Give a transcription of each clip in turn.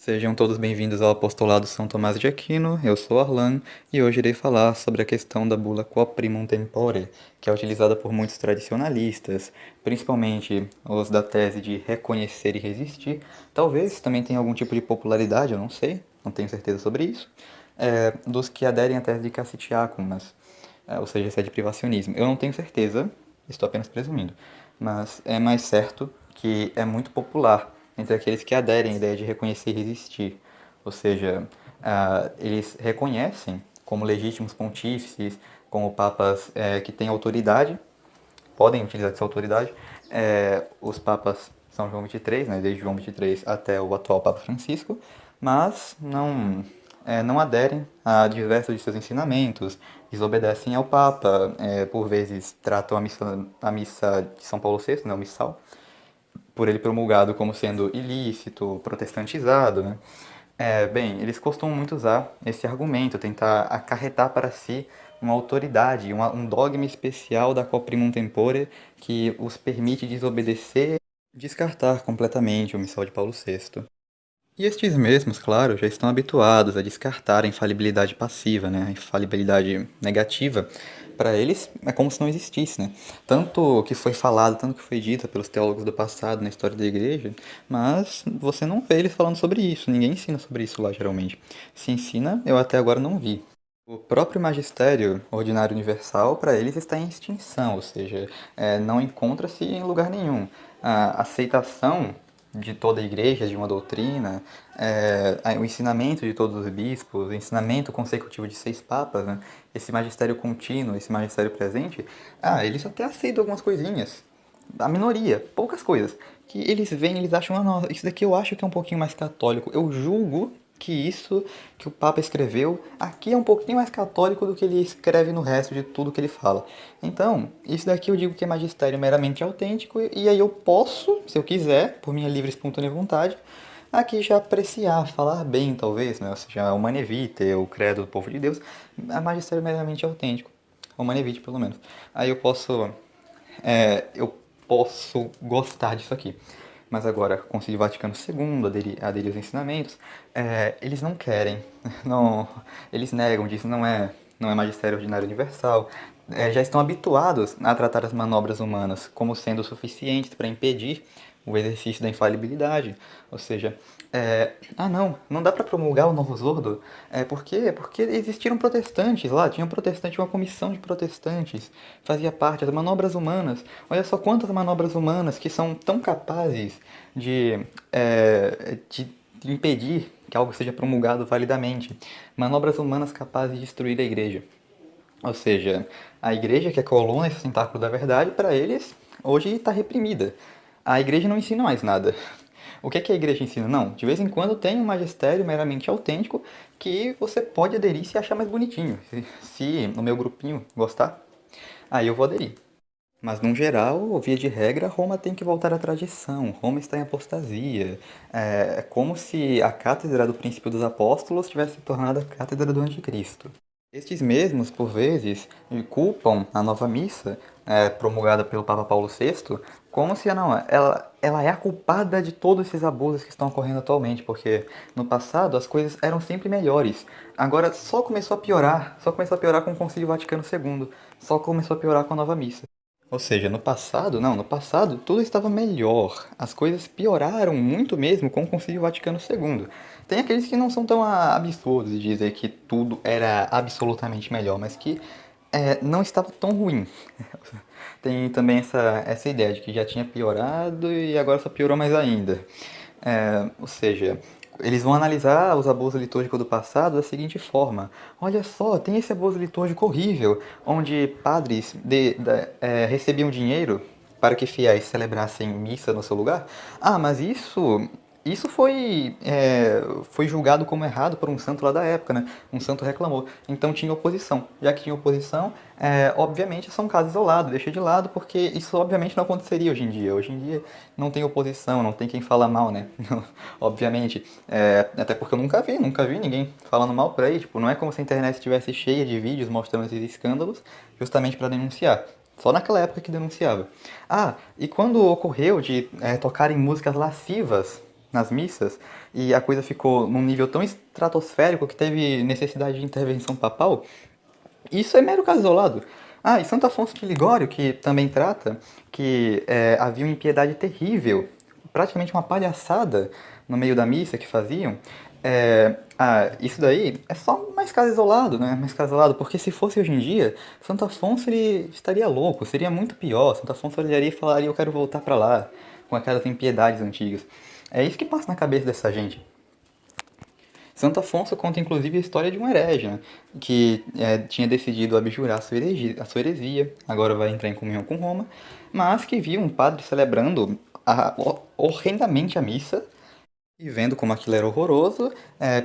Sejam todos bem-vindos ao Apostolado São Tomás de Aquino. Eu sou Arlan e hoje irei falar sobre a questão da bula Quo Primum Tempore, que é utilizada por muitos tradicionalistas, principalmente os da tese de reconhecer e resistir. Talvez também tenha algum tipo de popularidade, eu não sei, não tenho certeza sobre isso, dos que aderem à tese de Cacitiacumas, ou seja, essa é de privacionismo. Eu não tenho certeza, estou apenas presumindo, mas é mais certo que é muito popular entre aqueles que aderem à ideia de reconhecer e resistir. Ou seja, eles reconhecem como legítimos pontífices, como papas que têm autoridade, podem utilizar essa autoridade, os papas São João XXIII, né, desde João XXIII até o atual Papa Francisco, mas não aderem a diversos de seus ensinamentos, desobedecem ao Papa, por vezes tratam a missa de São Paulo VI, né, o missal, por ele promulgado como sendo ilícito, protestantizado, né? Bem, eles costumam muito usar esse argumento, tentar acarretar para si uma autoridade, um dogma especial da qual primum tempore que os permite desobedecer, descartar completamente o missal de Paulo VI. E estes mesmos, claro, já estão habituados a descartar a infalibilidade passiva, né? A infalibilidade negativa. Para eles é como se não existisse, né? Tanto que foi falado, tanto que foi dito pelos teólogos do passado na história da igreja, mas você não vê eles falando sobre isso, ninguém ensina sobre isso lá geralmente. Se ensina, eu até agora não vi. O próprio magistério ordinário universal, para eles, está em extinção, ou seja, não encontra-se em lugar nenhum. A aceitação de toda a igreja, de uma doutrina, o ensinamento de todos os bispos, o ensinamento consecutivo de 6 papas, né? Esse magistério contínuo, esse magistério presente, eles até aceitam algumas coisinhas, a minoria, poucas coisas, que eles veem, eles acham, não, isso daqui eu acho que é um pouquinho mais católico, eu julgo que isso que o Papa escreveu aqui é um pouquinho mais católico do que ele escreve no resto de tudo que ele fala. Então, isso daqui eu digo que é magistério meramente autêntico, e aí eu posso, se eu quiser, por minha livre e espontânea vontade, aqui já apreciar, falar bem, talvez, né? Ou seja, o Manevite, o credo do povo de Deus, é magistério meramente autêntico. O Manevite, pelo menos. Aí eu posso gostar disso aqui. Mas agora, Concílio Vaticano II, aderir aos ensinamentos, eles não querem, não, eles negam, dizem não é magistério ordinário universal, já estão habituados a tratar as manobras humanas como sendo suficientes para impedir o exercício da infalibilidade. Ou seja, não dá para promulgar o Novus Ordo. Por quê? Porque existiram protestantes lá, tinha um protestante, uma comissão de protestantes, fazia parte das manobras humanas. Olha só quantas manobras humanas que são tão capazes de impedir que algo seja promulgado validamente. Manobras humanas capazes de destruir a igreja. Ou seja, a igreja, que é a coluna e sustentáculo da verdade, para eles, hoje está reprimida. A igreja não ensina mais nada. O que é que a igreja ensina? Não, de vez em quando tem um magistério meramente autêntico que você pode aderir se achar mais bonitinho. Se no meu grupinho gostar, aí eu vou aderir. Mas, no geral, via de regra, Roma tem que voltar à tradição. Roma está em apostasia. É como se a cátedra do princípio dos apóstolos tivesse se tornado a cátedra do anticristo. Estes mesmos, por vezes, culpam a nova missa, promulgada pelo Papa Paulo VI, como se não, ela é a culpada de todos esses abusos que estão ocorrendo atualmente, porque no passado as coisas eram sempre melhores. Agora só começou a piorar com o Concílio Vaticano II, só começou a piorar com a nova missa. Ou seja, no passado tudo estava melhor. As coisas pioraram muito mesmo com o Concílio Vaticano II. Tem aqueles que não são tão absurdos de dizer que tudo era absolutamente melhor, mas que não estava tão ruim. Tem também essa ideia de que já tinha piorado e agora só piorou mais ainda. Ou seja, eles vão analisar os abusos litúrgicos do passado da seguinte forma: olha só, tem esse abuso litúrgico horrível, onde padres recebiam dinheiro para que fiéis celebrassem missa no seu lugar. Mas isso foi julgado como errado por um santo lá da época, né? Um santo reclamou. Então tinha oposição. Já que tinha oposição, obviamente são casos isolados, deixa de lado, porque isso obviamente não aconteceria hoje em dia. Hoje em dia não tem oposição, não tem quem fala mal, né? Obviamente. Até porque eu nunca vi ninguém falando mal por aí. Tipo, não é como se a internet estivesse cheia de vídeos mostrando esses escândalos justamente para denunciar. Só naquela época que denunciava. E quando ocorreu de tocarem músicas lascivas nas missas e a coisa ficou num nível tão estratosférico que teve necessidade de intervenção papal, isso é mero caso isolado. Ah, e Santo Afonso de Ligório, que também trata que havia uma impiedade terrível, praticamente uma palhaçada no meio da missa que faziam. Isso daí é só mais caso isolado, né? Mais caso isolado, porque se fosse hoje em dia, Santo Afonso ele estaria louco, seria muito pior. Santo Afonso olharia e falaria: eu quero voltar pra lá, com aquelas impiedades antigas. É isso que passa na cabeça dessa gente. Santo Afonso conta inclusive a história de um herege, né, que tinha decidido abjurar a sua heresia, agora vai entrar em comunhão com Roma, mas que viu um padre celebrando horrendamente a missa e vendo como aquilo era horroroso,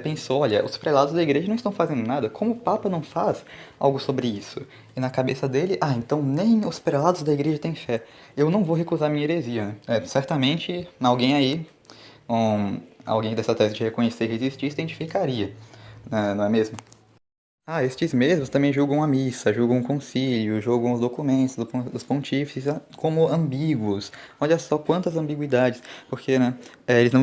pensou, olha, os prelados da igreja não estão fazendo nada, como o Papa não faz algo sobre isso? E na cabeça dele, então nem os prelados da igreja têm fé, eu não vou recusar minha heresia, né? Certamente alguém aí alguém dessa tese de reconhecer e resistir se identificaria, né, não é mesmo? Estes mesmos também julgam a missa, julgam o concílio, julgam os documentos dos pontífices como ambíguos. Olha só quantas ambiguidades, porque né, eles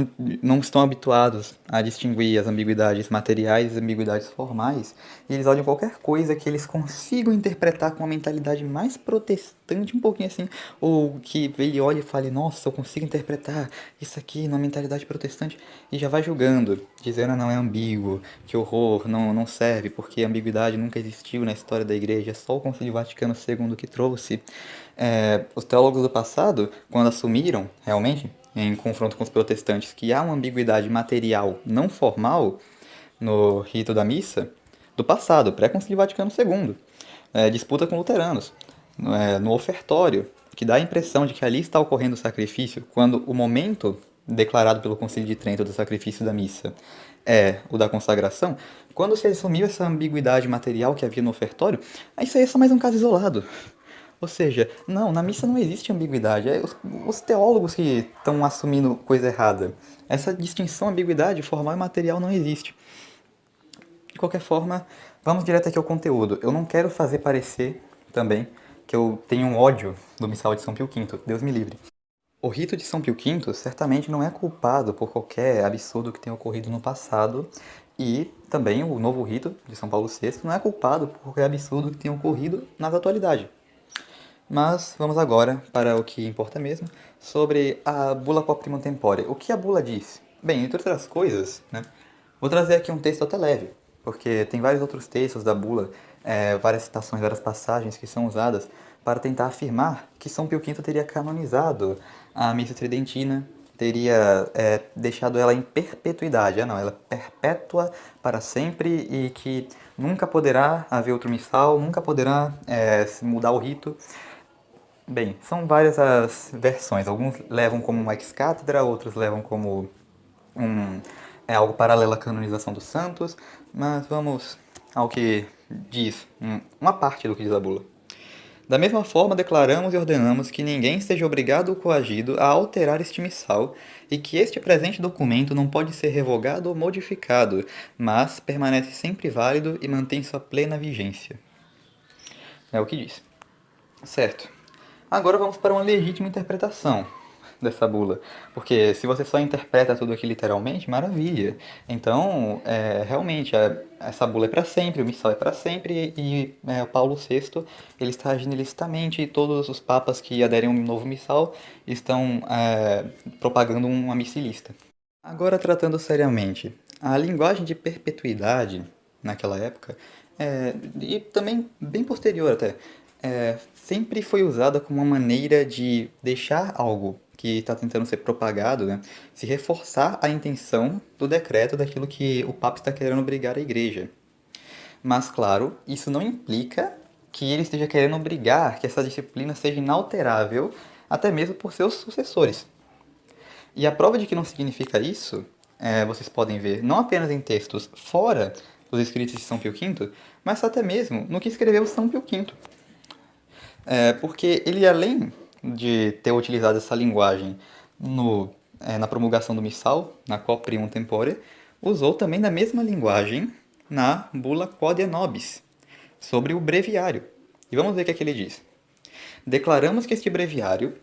não estão habituados a distinguir as ambiguidades materiais e as ambiguidades formais, e eles olham qualquer coisa que eles consigam interpretar com uma mentalidade mais protestante, um pouquinho assim, ou que ele olhe e fale, nossa, eu consigo interpretar isso aqui numa mentalidade protestante, e já vai julgando, dizendo, não, é ambíguo, que horror, não serve, porque a ambiguidade nunca existiu na história da igreja, é só o Concílio Vaticano II que trouxe. Os teólogos do passado, quando assumiram, realmente, em confronto com os protestantes, que há uma ambiguidade material não formal no rito da missa, do passado, pré-Concílio Vaticano II, disputa com luteranos, no ofertório, que dá a impressão de que ali está ocorrendo o sacrifício, quando o momento declarado pelo Concílio de Trento do sacrifício da missa é o da consagração, quando se assumiu essa ambiguidade material que havia no ofertório, isso aí é só mais um caso isolado. Ou seja, não, na missa não existe ambiguidade. É os teólogos que estão assumindo coisa errada. Essa distinção, ambiguidade formal e material não existe. De qualquer forma, vamos direto aqui ao conteúdo. Eu não quero fazer parecer também que eu tenho um ódio do missal de São Pio V. Deus me livre. O rito de São Pio V certamente não é culpado por qualquer absurdo que tenha ocorrido no passado e também o novo rito de São Paulo VI não é culpado por qualquer absurdo que tenha ocorrido na atualidade. Mas vamos agora para o que importa mesmo, sobre a Bula Quo Primum Tempore. O que a bula diz? Bem, entre outras coisas, né, vou trazer aqui um texto até leve, porque tem vários outros textos da bula, várias citações, várias passagens que são usadas para tentar afirmar que São Pio V teria canonizado a missa tridentina, teria deixado ela em perpetuidade. Não, ela é perpétua para sempre e que nunca poderá haver outro missal, nunca poderá se mudar o rito. Bem, são várias as versões. Alguns levam como uma ex-cátedra, outros levam como um, algo paralelo à canonização dos santos, mas vamos ao que diz, uma parte do que diz a bula. Da mesma forma, declaramos e ordenamos que ninguém esteja obrigado ou coagido a alterar este missal e que este presente documento não pode ser revogado ou modificado, mas permanece sempre válido e mantém sua plena vigência. É o que diz. Certo. Agora vamos para uma legítima interpretação dessa bula. Porque se você só interpreta tudo aqui literalmente, maravilha. Então, realmente, essa bula é para sempre, o missal é para sempre, e o Paulo VI ele está agindo ilicitamente, e todos os papas que aderem a um novo missal estão propagando uma missa ilícita. Agora, tratando seriamente, a linguagem de perpetuidade naquela época, e também bem posterior até, sempre foi usada como uma maneira de deixar algo que está tentando ser propagado, né, se reforçar a intenção do decreto daquilo que o Papa está querendo obrigar a igreja. Mas, claro, isso não implica que ele esteja querendo obrigar que essa disciplina seja inalterável, até mesmo por seus sucessores. E a prova de que não significa isso, vocês podem ver não apenas em textos fora dos escritos de São Pio V, mas até mesmo no que escreveu São Pio V. Porque ele, além de ter utilizado essa linguagem na promulgação do missal, na Quo Primum Tempore, usou também da mesma linguagem na Bula Quodie Nobis, sobre o breviário. E vamos ver o que é que ele diz. Declaramos que este breviário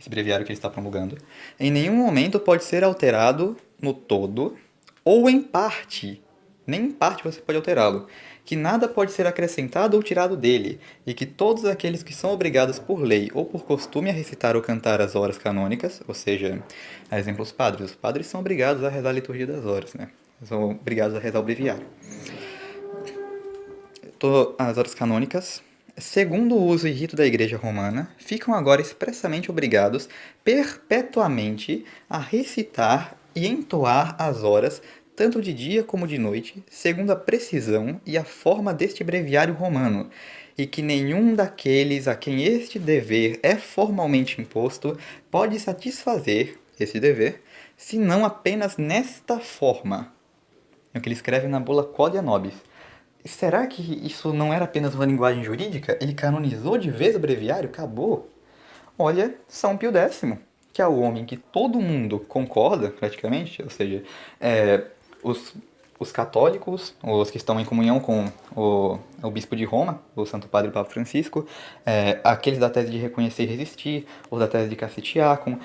esse breviário que ele está promulgando, em nenhum momento pode ser alterado no todo ou em parte. Nem em parte você pode alterá-lo. Que nada pode ser acrescentado ou tirado dele, e que todos aqueles que são obrigados por lei ou por costume a recitar ou cantar as horas canônicas, ou seja, a exemplo os padres são obrigados a rezar a liturgia das horas, né? São obrigados a rezar o breviário. As horas canônicas, segundo o uso e rito da Igreja Romana, ficam agora expressamente obrigados perpetuamente a recitar e entoar as horas, tanto de dia como de noite, segundo a precisão e a forma deste breviário romano, e que nenhum daqueles a quem este dever é formalmente imposto pode satisfazer esse dever, senão apenas nesta forma. É o que ele escreve na bula Quodia Nobis. Será que isso não era apenas uma linguagem jurídica? Ele canonizou de vez o breviário? Acabou? Olha, São Pio X, que é o homem que todo mundo concorda, praticamente, ou seja, os, os católicos, os que estão em comunhão com o bispo de Roma, o Santo Padre Papa Francisco, aqueles da tese de reconhecer e resistir, os da tese de Cacitiacum,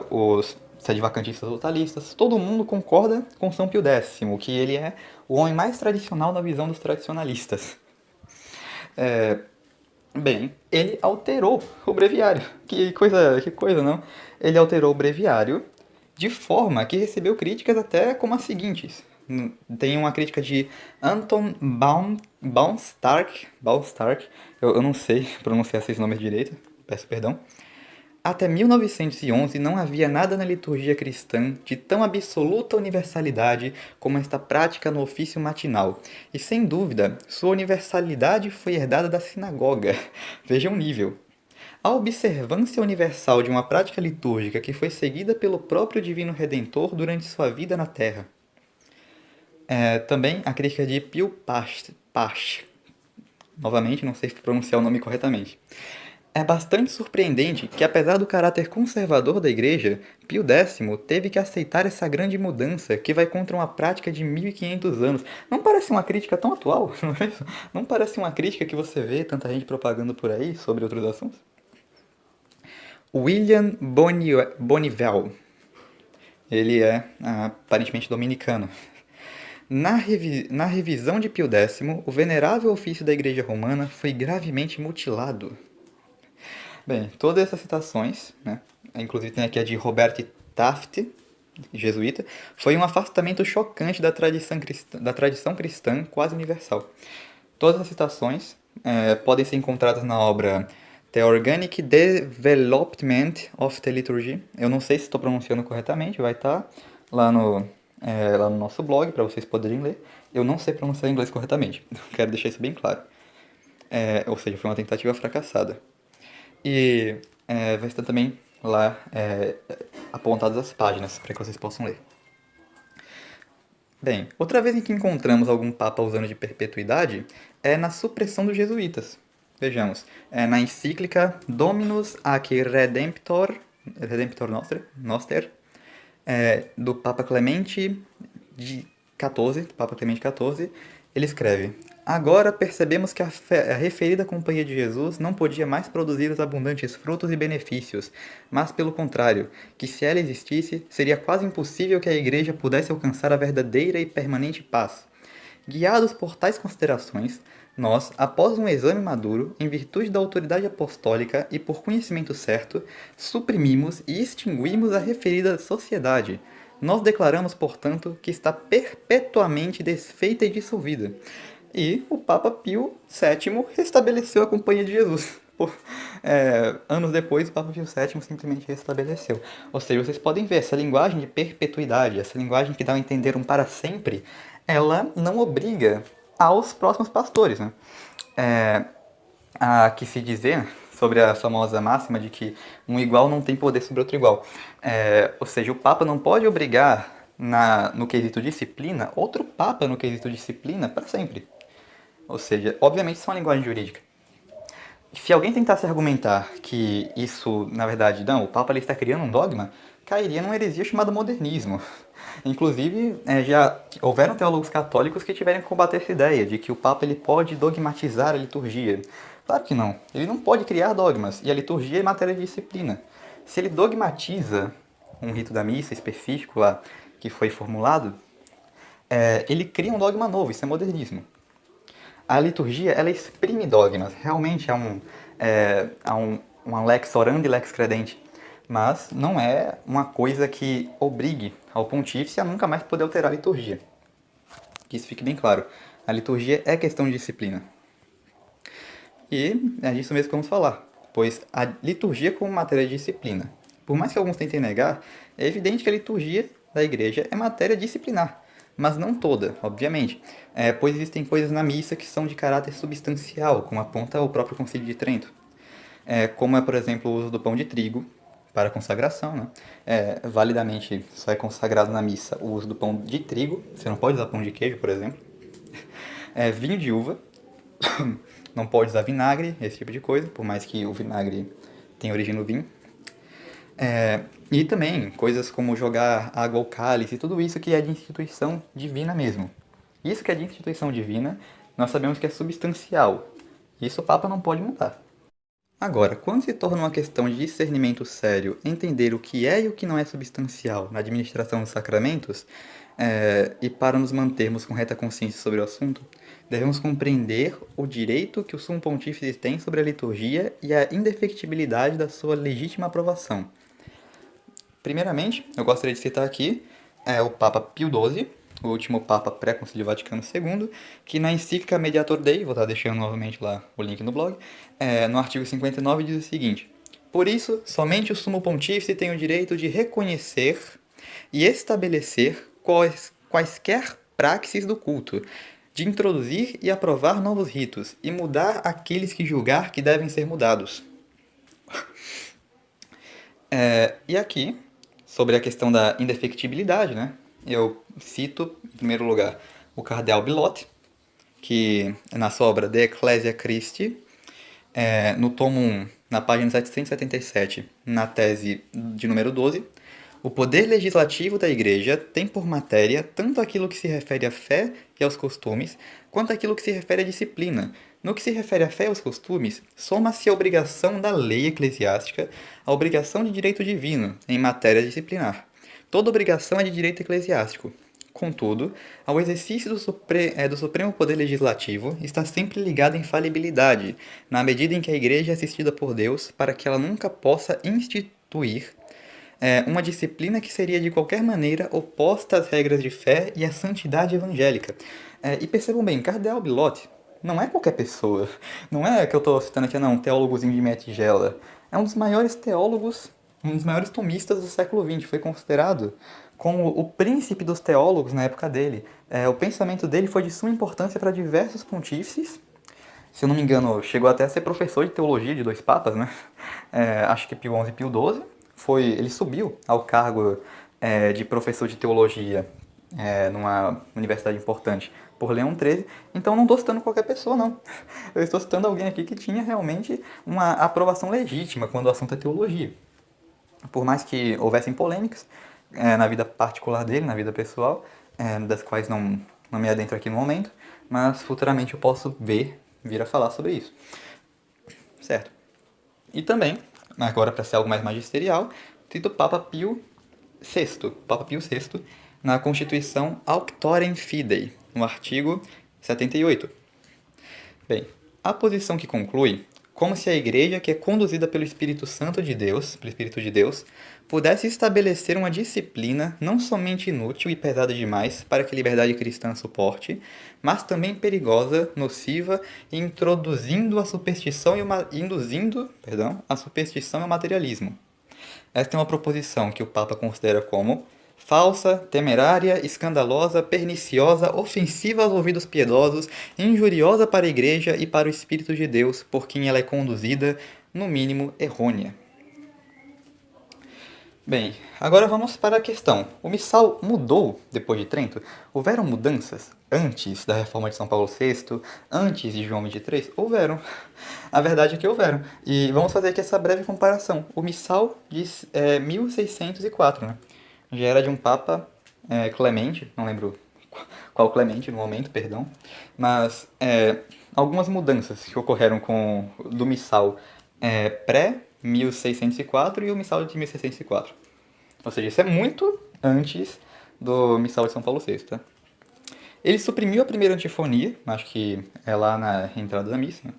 os sedivacantistas totalistas, todo mundo concorda com São Pio X, que ele é o homem mais tradicional na visão dos tradicionalistas. Bem, ele alterou o breviário. Que coisa, não? Ele alterou o breviário de forma que recebeu críticas até como as seguintes. Tem uma crítica de Anton Baumstark, eu não sei pronunciar esses nomes direito, peço perdão. Até 1911 não havia nada na liturgia cristã de tão absoluta universalidade como esta prática no ofício matinal. E sem dúvida, sua universalidade foi herdada da sinagoga. Veja o nível. A observância universal de uma prática litúrgica que foi seguida pelo próprio Divino Redentor durante sua vida na Terra. Também a crítica de Pio Pasch. Novamente, não sei pronunciar o nome corretamente. É bastante surpreendente que, apesar do caráter conservador da Igreja, Pio X teve que aceitar essa grande mudança que vai contra uma prática de 1500 anos. Não parece uma crítica tão atual, não é isso? Não parece uma crítica que você vê tanta gente propagando por aí sobre outros assuntos? William Bonneville. Ele é aparentemente dominicano. Na revisão de Pio X, o venerável ofício da Igreja Romana foi gravemente mutilado. Bem, todas essas citações, né, inclusive tem aqui a de Robert Taft, jesuíta, foi um afastamento chocante da tradição cristã quase universal. Todas as citações podem ser encontradas na obra The Organic Development of the Liturgy. Eu não sei se estou pronunciando corretamente, vai estar lá no nosso blog para vocês poderem ler. Eu não sei pronunciar inglês corretamente, quero deixar isso bem claro. Ou seja, foi uma tentativa fracassada. E vai estar também lá apontadas as páginas para que vocês possam ler. Bem, outra vez em que encontramos algum papa usando de perpetuidade é na supressão dos jesuítas. Vejamos, na encíclica Dominus ac Redemptor Noster, do Papa Clemente XIV, ele escreve: agora percebemos que a referida Companhia de Jesus não podia mais produzir os abundantes frutos e benefícios, mas pelo contrário, que se ela existisse, seria quase impossível que a Igreja pudesse alcançar a verdadeira e permanente paz. Guiados por tais considerações, nós, após um exame maduro, em virtude da autoridade apostólica e por conhecimento certo, suprimimos e extinguimos a referida sociedade. Nós declaramos, portanto, que está perpetuamente desfeita e dissolvida. E o Papa Pio VII restabeleceu a Companhia de Jesus. Anos depois, o Papa Pio VII simplesmente restabeleceu. Ou seja, vocês podem ver, essa linguagem de perpetuidade, essa linguagem que dá a entender um para sempre, ela não obriga aos próximos pastores, né? Há que se dizer sobre a famosa máxima de que um igual não tem poder sobre outro igual. Ou seja, o Papa não pode obrigar no quesito disciplina outro Papa no quesito disciplina para sempre. Ou seja, obviamente isso é uma linguagem jurídica. Se alguém tentasse argumentar que isso, na verdade, não, o Papa ele está criando um dogma, cairia numa heresia chamada modernismo. Inclusive, já houveram teólogos católicos que tiveram que combater essa ideia de que o Papa ele pode dogmatizar a liturgia. Claro que não. Ele não pode criar dogmas, e a liturgia é matéria de disciplina. Se ele dogmatiza um rito da missa específico lá que foi formulado, ele cria um dogma novo, isso é modernismo. A liturgia, ela exprime dogmas, realmente uma lex orandi, lex credenti, mas não é uma coisa que obrigue ao pontífice a nunca mais poder alterar a liturgia. Que isso fique bem claro. A liturgia é questão de disciplina. E é disso mesmo que vamos falar, pois a liturgia como matéria de disciplina. Por mais que alguns tentem negar, é evidente que a liturgia da igreja é matéria disciplinar, mas não toda, obviamente, pois existem coisas na missa que são de caráter substancial, como aponta o próprio Concílio de Trento, como é, por exemplo, o uso do pão de trigo para consagração, né? Validamente só é consagrado na missa o uso do pão de trigo, você não pode usar pão de queijo, por exemplo. Vinho de uva, não pode usar vinagre, esse tipo de coisa, por mais que o vinagre tenha origem no vinho. E também coisas como jogar água ao cálice, tudo isso que é de instituição divina mesmo. Isso que é de instituição divina, nós sabemos que é substancial. Isso o Papa não pode mudar. Agora, quando se torna uma questão de discernimento sério, entender o que é e o que não é substancial na administração dos sacramentos, e para nos mantermos com reta consciência sobre o assunto, devemos compreender o direito que o Sumo Pontífice tem sobre a liturgia e a indefectibilidade da sua legítima aprovação. Primeiramente, eu gostaria de citar aqui o Papa Pio XII, o último Papa pré-Concílio Vaticano II, que na encíclica Mediator Dei, vou estar deixando novamente lá o link no blog, no artigo 59 diz o seguinte: por isso, somente o Sumo Pontífice tem o direito de reconhecer e estabelecer quaisquer praxes do culto, de introduzir e aprovar novos ritos, e mudar aqueles que julgar que devem ser mudados. E aqui, sobre a questão da indefectibilidade, né? Eu cito, em primeiro lugar, o cardeal Bilotti, que na sua obra De Ecclesia Christi, no tomo 1, na página 777, na tese de número 12, o poder legislativo da Igreja tem por matéria tanto aquilo que se refere à fé e aos costumes, quanto aquilo que se refere à disciplina. No que se refere à fé e aos costumes, soma-se a obrigação da lei eclesiástica à obrigação de direito divino em matéria disciplinar. Toda obrigação é de direito eclesiástico. Contudo, ao exercício do Supremo Poder Legislativo está sempre ligada a infalibilidade, na medida em que a Igreja é assistida por Deus para que ela nunca possa instituir uma disciplina que seria de qualquer maneira oposta às regras de fé e à santidade evangélica. E percebam bem, Cardeal Bilotti não é qualquer pessoa. Não é que eu estou citando aqui, não, um teólogozinho de meia tigela. É um dos maiores teólogos, um dos maiores tomistas do século XX. Foi considerado como o príncipe dos teólogos na época dele. O pensamento dele foi de suma importância para diversos pontífices. Se eu não me engano, chegou até a ser professor de teologia de 2 papas, né? Acho que Pio XI e Pio XII. Ele subiu ao cargo de professor de teologia numa universidade importante por Leão XIII, então não estou citando qualquer pessoa, não. Eu estou citando alguém aqui que tinha realmente uma aprovação legítima quando o assunto é teologia. Por mais que houvessem polêmicas na vida particular dele, na vida pessoal, das quais não me adentro aqui no momento, mas futuramente eu posso vir a falar sobre isso. Certo. E também, agora para ser algo mais magisterial, cito o Papa Pio VI, na Constituição Auctorem Fidei, no artigo 78. Bem, a posição que conclui como se a Igreja, que é conduzida pelo Espírito Santo de Deus, pelo Espírito de Deus, pudesse estabelecer uma disciplina não somente inútil e pesada demais para que a liberdade cristã suporte, mas também perigosa, nociva, induzindo a superstição e o materialismo. Esta é uma proposição que o Papa considera como falsa, temerária, escandalosa, perniciosa, ofensiva aos ouvidos piedosos, injuriosa para a Igreja e para o Espírito de Deus, por quem ela é conduzida, no mínimo, errônea. Bem, agora vamos para a questão. O missal mudou depois de Trento? Houveram mudanças antes da reforma de São Paulo VI, antes de João XXIII? Houveram. A verdade é que houveram. E vamos fazer aqui essa breve comparação. O missal de 1604, né? Já era de um Papa Clemente, não lembro qual Clemente no momento, perdão, mas algumas mudanças que ocorreram do missal 1604 e o Missal de 1604. Ou seja, isso é muito antes do Missal de São Paulo VI, tá? Ele suprimiu a primeira antifonia, acho que é lá na entrada da missa, né?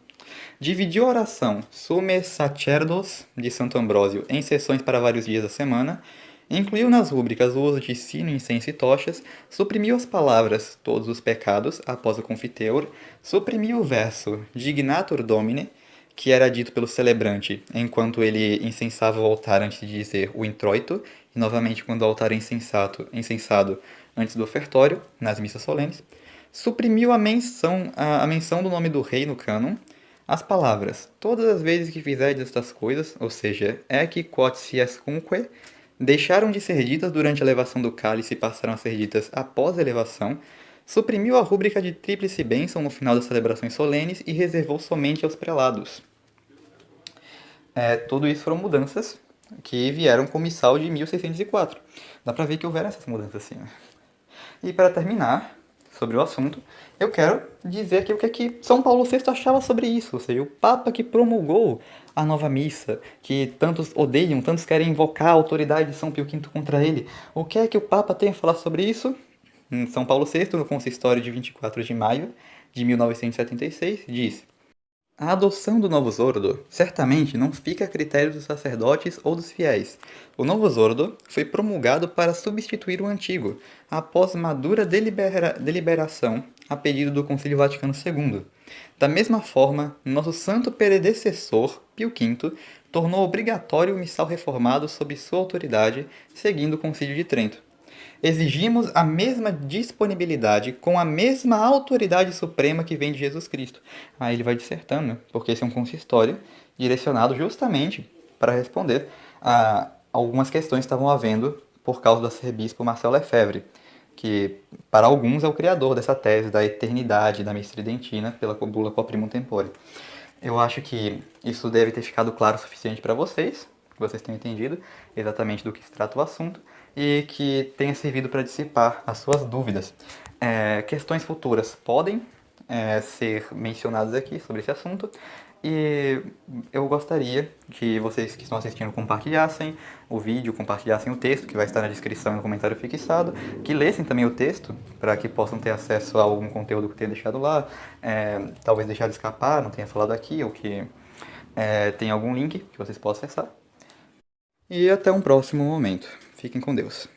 Dividiu a oração Summe Sacerdos de Santo Ambrósio em sessões para vários dias da semana, incluiu nas rúbricas o uso de sino, incenso e tochas, suprimiu as palavras todos os pecados após o confiteor, suprimiu o verso Dignatur Domine, que era dito pelo celebrante enquanto ele incensava o altar antes de dizer o introito, e novamente quando o altar é incensado antes do ofertório, nas missas solenes. Suprimiu a menção do nome do rei no cânon, as palavras todas as vezes que fizerdes estas coisas, ou seja, ec quod siescunque, deixaram de ser ditas durante a elevação do cálice e passaram a ser ditas após a elevação, suprimiu a rúbrica de tríplice bênção no final das celebrações solenes e reservou somente aos prelados. Tudo isso foram mudanças que vieram com o missal de 1604. Dá pra ver que houveram essas mudanças sim, né? E para terminar sobre o assunto, eu quero dizer aqui o que é que São Paulo VI achava sobre isso, ou seja, o Papa que promulgou a nova missa, que tantos odeiam, tantos querem invocar a autoridade de São Pio V contra ele. O que é que o Papa tem a falar sobre isso? Em São Paulo VI, no consistório de 24 de maio de 1976, diz: a adoção do novo Zordo certamente não fica a critério dos sacerdotes ou dos fiéis. O novo Zordo foi promulgado para substituir o antigo, após madura deliberação a pedido do Concílio Vaticano II. Da mesma forma, nosso santo predecessor, Pio V, tornou obrigatório o missal reformado sob sua autoridade, seguindo o Concílio de Trento. Exigimos a mesma disponibilidade com a mesma autoridade suprema que vem de Jesus Cristo. Aí ele vai dissertando, né? Porque esse é um consistório direcionado justamente para responder a algumas questões que estavam havendo por causa do arcebispo Marcel Lefebvre, que para alguns é o criador dessa tese da eternidade da missa tridentina pela bula Quo Primum Tempore. Eu acho que isso deve ter ficado claro o suficiente para vocês, que vocês tenham entendido exatamente do que se trata o assunto e que tenha servido para dissipar as suas dúvidas. Questões futuras podem ser mencionadas aqui sobre esse assunto e eu gostaria que vocês que estão assistindo compartilhassem o vídeo, compartilhassem o texto que vai estar na descrição e no comentário fixado, que lessem também o texto para que possam ter acesso a algum conteúdo que eu tenha deixado lá, talvez deixado escapar, não tenha falado aqui, ou que tem algum link que vocês possam acessar. E até um próximo momento. Fiquem com Deus.